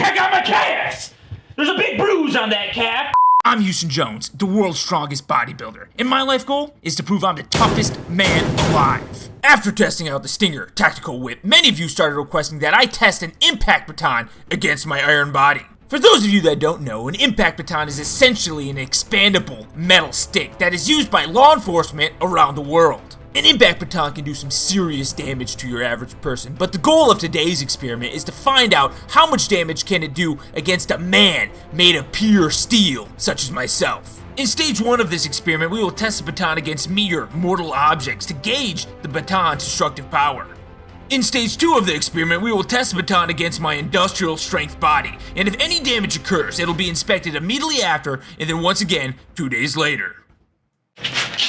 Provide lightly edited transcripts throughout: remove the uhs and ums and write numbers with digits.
Check out my calves! There's a big bruise on that calf! I'm Houston Jones, the world's strongest bodybuilder, and my life goal is to prove I'm the toughest man alive. After testing out the Stinger Tactical Whip, many of you started requesting that I test an impact baton against my iron body. For those of you that don't know, an impact baton is essentially an expandable metal stick that is used by law enforcement around the world. An impact baton can do some serious damage to your average person, but the goal of today's experiment is to find out how much damage can it do against a man made of pure steel, such as myself. In stage 1 of this experiment, we will test the baton against mere mortal objects to gauge the baton's destructive power. In stage 2 of the experiment, we will test the baton against my industrial strength body, and if any damage occurs, it'll be inspected immediately after, and then once again, 2 days later.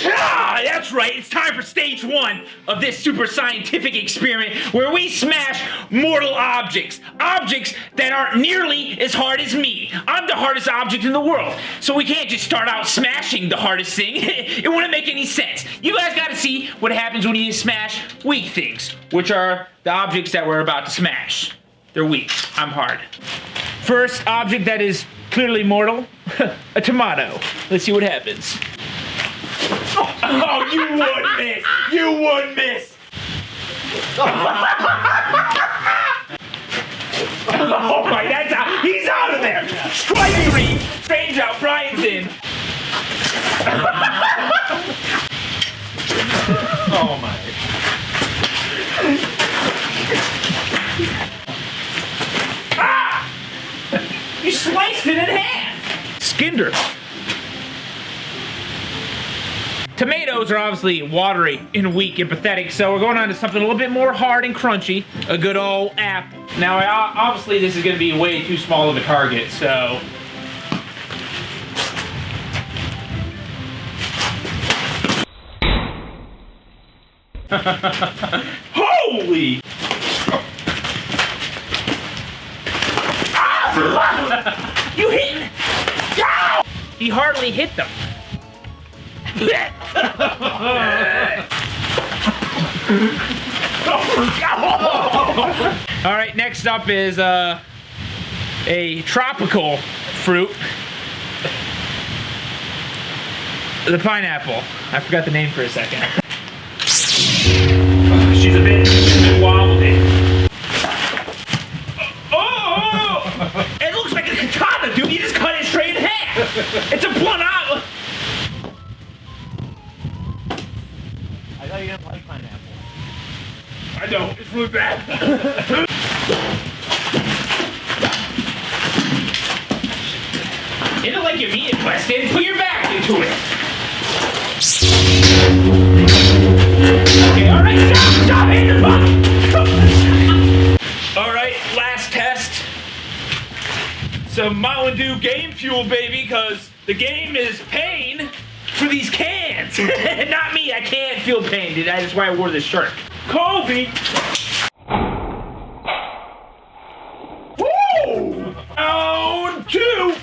Ah, that's right, it's time for stage 1 of this super scientific experiment where we smash mortal objects. Objects that aren't nearly as hard as me. I'm the hardest object in the world, so we can't just start out smashing the hardest thing. It wouldn't make any sense. You guys gotta see what happens when you smash weak things, which are the objects that we're about to smash. They're weak, I'm hard. First object that is clearly mortal, a tomato. Let's see what happens. Oh, you would miss! You would miss! Oh my, that's out! He's out of there! Strike 3! Strange out, Bryan's in! Oh my. Ah! You sliced it in half! Skinned her. Tomatoes are obviously watery and weak and pathetic, so we're going on to something a little bit more hard and crunchy. A good old apple. Now, obviously this is going to be way too small of a target, so... Holy! You hit! He hardly hit them. All right, next up is a tropical fruit. The pineapple. I forgot the name for a second. She's a bit wobbly. Oh! It looks like a katana, dude. You just cut it straight in half. It's a blunt out. I thought you didn't like pineapple. I don't. It's really bad. You don't like your meat, Weston. Put your back into it. Okay, all right, stop hitting the button. All right, last test. Some Mountain Dew game fuel, baby, because the game is pain for these cans. Not me, I can't feel pain, dude. That's why I wore this shirt. Kobe! Woo! Oh, 2!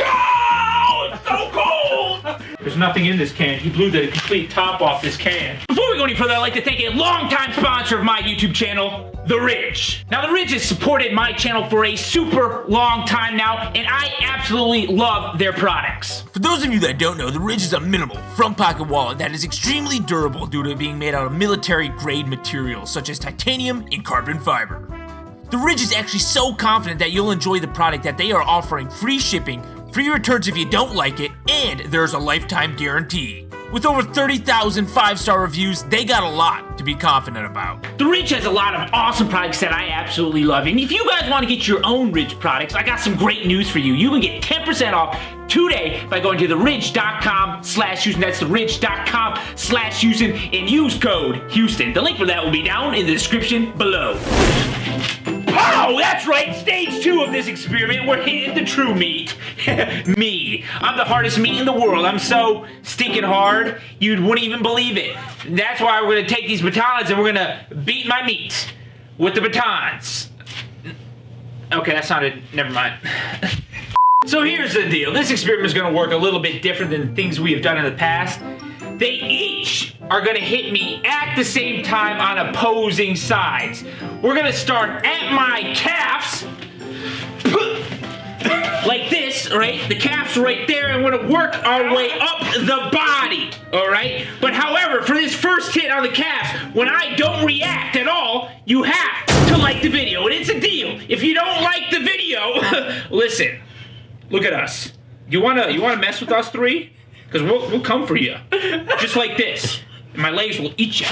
Oh, it's so cold! There's nothing in this can. He blew the complete top off this can. Before we go any further, I'd like to thank a longtime sponsor of my YouTube channel, The Ridge. Now, The Ridge has supported my channel for a super long time now, and I absolutely love their products. For those of you that don't know, the Ridge is a minimal front pocket wallet that is extremely durable due to it being made out of military grade materials such as titanium and carbon fiber. The Ridge is actually so confident that you'll enjoy the product that they are offering free shipping, free returns if you don't like it, and there's a lifetime guarantee. With over 30,000 5-star reviews, they got a lot to be confident about. The Ridge has a lot of awesome products that I absolutely love. And if you guys want to get your own Ridge products, I got some great news for you. You can get 10% off today by going to theridge.com/Houston. That's theridge.com/Houston and use code Houston. The link for that will be down in the description below. Oh, that's right, stage 2 of this experiment, we're hitting the true meat. Me. I'm the hardest meat in the world. I'm so stinking hard, you wouldn't even believe it. That's why we're gonna take these batons and we're gonna beat my meat with the batons. Okay, that sounded, never mind. So here's the deal. This experiment is gonna work a little bit different than things we have done in the past. they each are gonna hit me at the same time on opposing sides. We're gonna start at my calves, like this, right? The calves right there, and we're gonna work our way up the body, all right? But however, for this first hit on the calves, when I don't react at all, you have to like the video, and it's a deal. If you don't like the video, listen, look at us. You wanna mess with us three? Because we'll come for you, just like this. And my legs will eat you.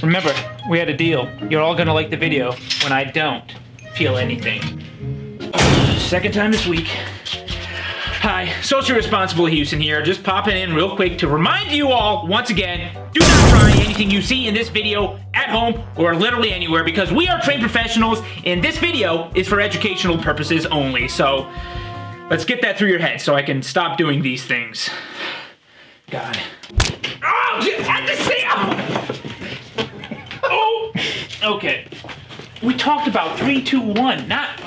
Remember, we had a deal. You're all gonna like the video when I don't feel anything. Second time this week. Hi, Socially Responsible Houston here, just popping in real quick to remind you all, once again, do not try anything you see in this video at home or literally anywhere, because we are trained professionals and this video is for educational purposes only. So let's get that through your head so I can stop doing these things. God. Oh, at the seal! Oh, okay. We talked about 3, 2, 1, not.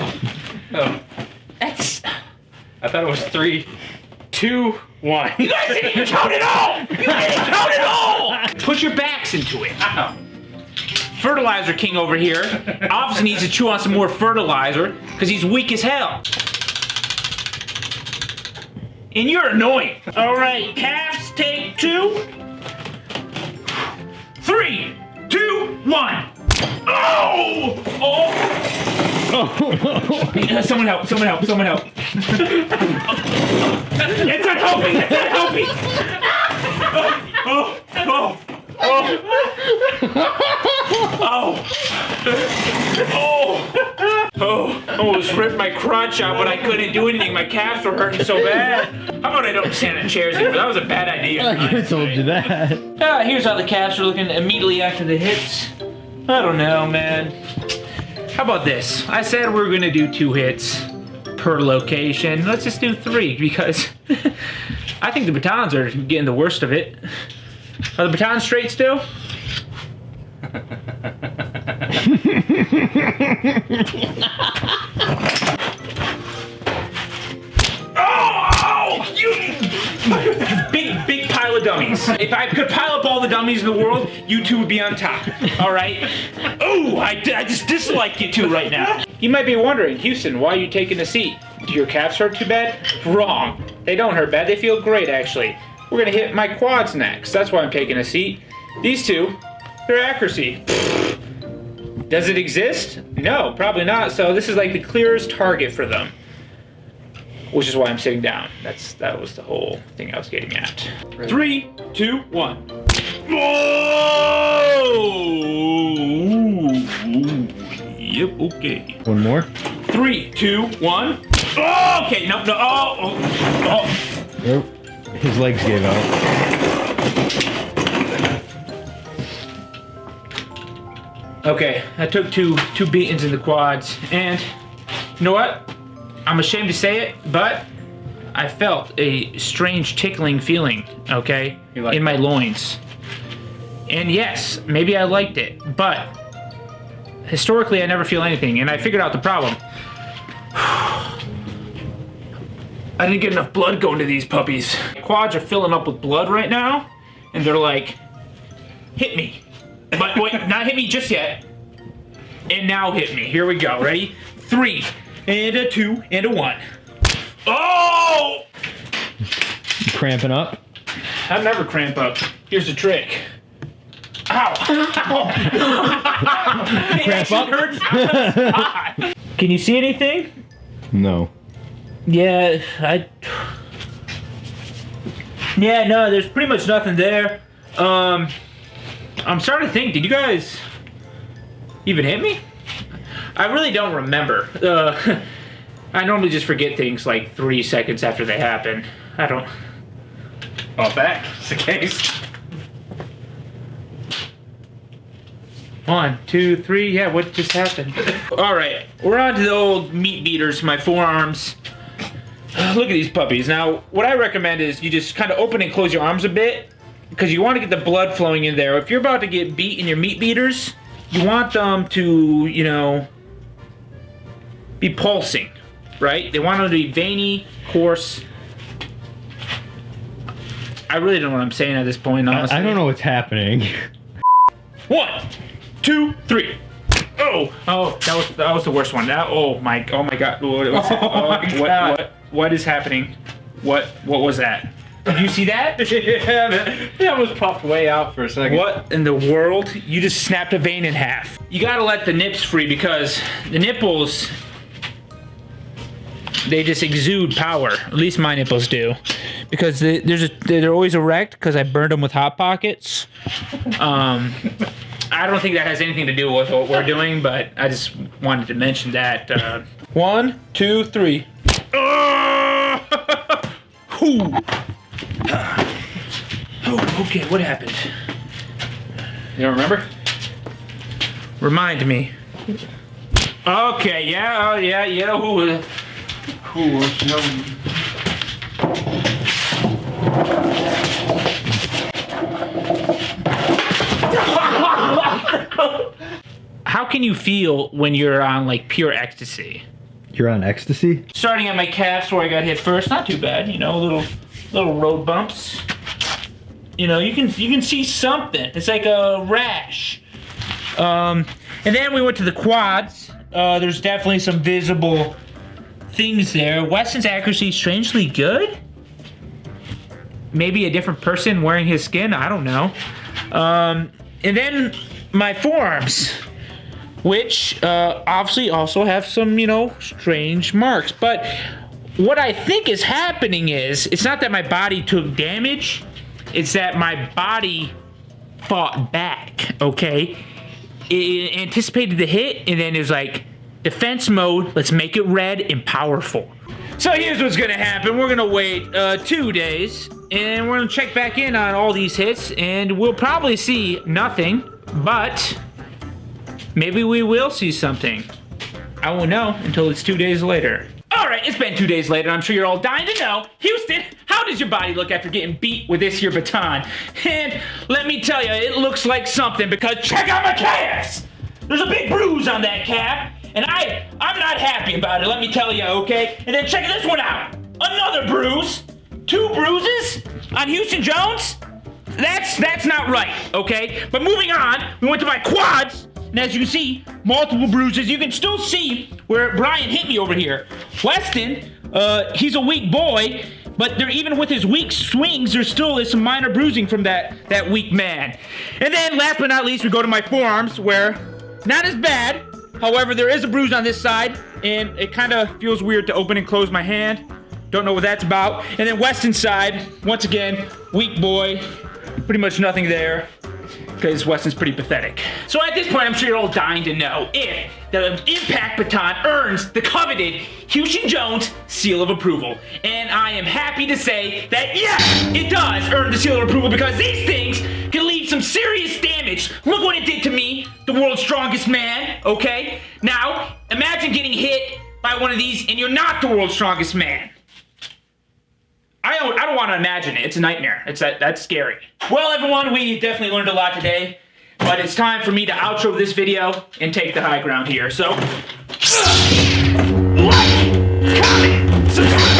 Oh, that's. I thought it was 3, 2, 1. You guys didn't even count it all! You didn't count it all! Put your backs into it. Fertilizer King over here obviously needs to chew on some more fertilizer because he's weak as hell. And you're annoying. All right, calves, take 2. 3, 2, 1. Oh! Oh! Someone help, someone help, someone help. It's not helping, it's not helping! Oh, oh, oh, oh, oh, oh, I almost ripped my crotch out, but I couldn't do anything. My calves were hurting so bad. How about I don't stand in chairs anymore? That was a bad idea. I told you that. Here's how the calves are looking immediately after the hits. I don't know, man. How about this? I said we were gonna do 2 hits per location. Let's just do 3 because I think the batons are getting the worst of it. Are the batons straight still? Oh! You big pile of dummies. If I could pile up all the dummies in the world, you two would be on top. All right? Oh, I just dislike you two right now. You might be wondering, Houston, why are you taking a seat? Do your calves hurt too bad? Wrong. They don't hurt bad. They feel great, actually. We're gonna hit my quads next. That's why I'm taking a seat. These two, their accuracy. Does it exist? No, probably not. So this is like the clearest target for them. Which is why I'm sitting down. That was the whole thing I was getting at. 3, 2, 1. Oh! Yep, okay. One more. 3, 2, 1. Oh, okay, no, no, oh. Oh, his legs gave out. Okay, I took two beatings in the quads, and you know what? I'm ashamed to say it, but I felt a strange tickling feeling, okay, in my loins. And yes, maybe I liked it, but historically I never feel anything, and I figured out the problem. I didn't get enough blood going to these puppies. Quads are filling up with blood right now, and they're like, hit me. But wait, not hit me just yet. And now hit me. Here we go. Ready? 3, and a 2, and a 1. Oh! You cramping up? I never cramp up. Here's the trick. Ow! Cramp up? Hurts. Can you see anything? No. Yeah, Yeah, no, there's pretty much nothing there. I'm starting to think, did you guys even hit me? I really don't remember. I normally just forget things like 3 seconds after they happen. I don't. Oh, that's the case. 1, 2, 3. Yeah, what just happened? All right, we're on to the old meat beaters, my forearms. Look at these puppies. Now, what I recommend is you just kind of open and close your arms a bit because you want to get the blood flowing in there. If you're about to get beat in your meat beaters, you want them to, you know, be pulsing, right? They want them to be veiny, coarse. I really don't know what I'm saying at this point, honestly. I don't know what's happening. 1, 2, 3. Oh, that was the worst one. Oh my god. What is happening? What was that? Did you see that? Yeah, that was puffed way out for a second. What in the world? You just snapped a vein in half. You gotta let the nips free because the nipples, they just exude power. At least my nipples do. Because they're always erect because I burned them with Hot Pockets. I don't think that has anything to do with what we're doing, but I just wanted to mention that. 1, 2, 3. Oh, okay, what happened? You don't remember? Remind me. Okay, yeah, who was How can you feel when you're on like pure ecstasy? You're on ecstasy? Starting at my calves where I got hit first, not too bad, you know, little road bumps. You know, you can see something. It's like a rash. And then we went to the quads. There's definitely some visible things there. Weston's accuracy strangely good. Maybe a different person wearing his skin, I don't know. And then my forearms, which obviously also have some, you know, strange marks. But what I think is happening is, it's not that my body took damage, it's that my body fought back, okay? It anticipated the hit, and then it was like, defense mode, let's make it red and powerful. So here's what's gonna happen. We're gonna wait 2 days, and we're gonna check back in on all these hits, and we'll probably see nothing, but maybe we will see something. I won't know until it's 2 days later. All right, it's been 2 days later. I'm sure you're all dying to know. Houston, how does your body look after getting beat with this here baton? And let me tell you, it looks like something because check out my calves. There's a big bruise on that calf, and I'm not happy about it, let me tell you, okay? And then check this one out. Another bruise. 2 bruises on Houston Jones? That's not right, okay? But moving on, we went to my quads. And as you can see, multiple bruises. You can still see where Bryan hit me over here. Weston, he's a weak boy, but even with his weak swings, there still is some minor bruising from that weak man. And then last but not least, we go to my forearms where, not as bad, however, there is a bruise on this side, and it kind of feels weird to open and close my hand. Don't know what that's about. And then Weston's side, once again, weak boy, pretty much nothing there, because Weston's pretty pathetic. So at this point, I'm sure you're all dying to know if the Impact Baton earns the coveted Houston Jones seal of approval. And I am happy to say that yes, it does earn the seal of approval because these things can lead some serious damage. Look what it did to me, the world's strongest man, okay? Now, imagine getting hit by one of these and you're not the world's strongest man. I don't want to imagine it. It's a nightmare. That's scary. Well, everyone, we definitely learned a lot today, but it's time for me to outro this video and take the high ground here. So, like, comment, subscribe.